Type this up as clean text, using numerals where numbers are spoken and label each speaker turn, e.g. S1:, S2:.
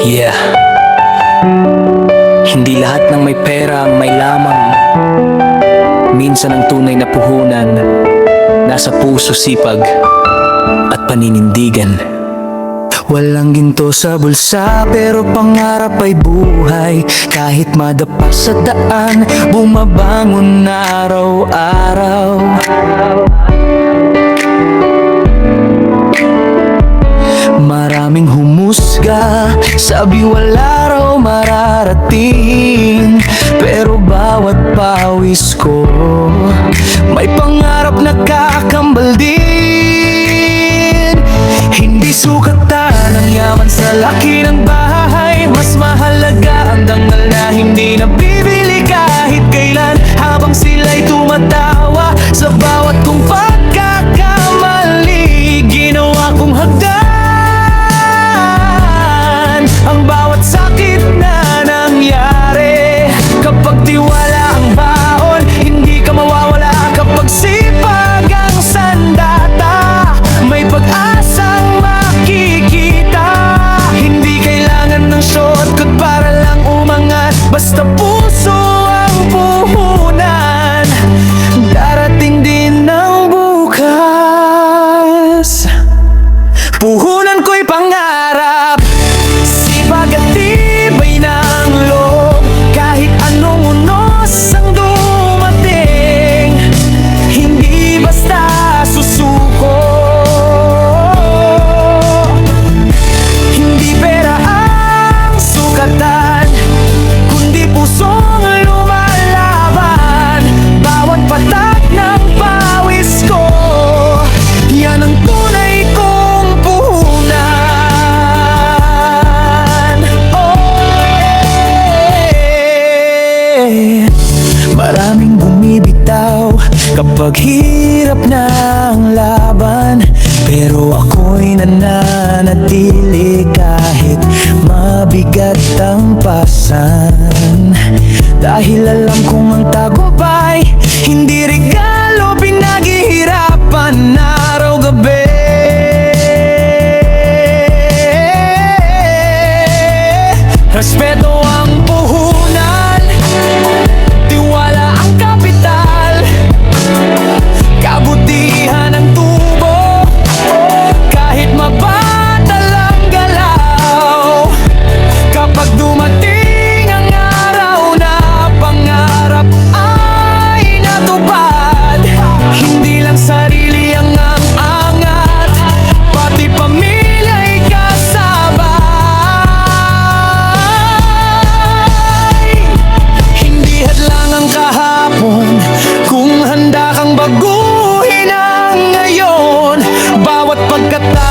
S1: Yeah. Hindi lahat ng may pera ang may lamang. Minsan ang tunay na puhunan nasa puso, sipag at paninindigan. Walang ginto sa bulsa pero pangarap ay buhay. Kahit madapa sa daan, bumabangon araw-araw. Maraming humusga, sabi wala raw mararating. Pero bawat pawis ko may pangarap na kakambal din. Hindi sukatan ang yaman sa laki ng bahay. Mas mahalaga ang dangal na hindi nabibili kahit kailan. Habang sila'y tumatawa sa bawat kong pagkakamali, ginawa kong hagdan ang bawat sakit na nangyari. Kapag tiwala ang baon, hindi ka mawawala. Kapag sipag ang sandata, may pag-asang makikita. Hindi kailangan ng shortcut para lang umangat. Basta puso ang puhunan, darating din ng bukas. Puhunan ko'y pangarap, sipag at tibay ng loob. Kahit anong unos ang dumating, hindi basta susuko. Hindi pera ang sukatan, kundi pusong lumalaban. Bawat patak ng pawis ko, yan ang tunay kong puhunan. Maraming bumibitaw kapag hirap na ang laban, pero ako'y nananatili kahit mabigat ang pasan. Dahil alam kong ang tagumpay hindi regalo, pinaghihirapan araw-gabi. Respeto ang puhunan, tiwala ang kapital, kabutihan ang tubo. Kahit mabatal ang galaw, kapag dumating ang araw na pangarap ay natupad, hindi lang sarili ang angat, pati pamilya'y kasabay. Hindi hadlang ang kahapon kung handa kang baguhin ang ngayon. Bawat pagkataon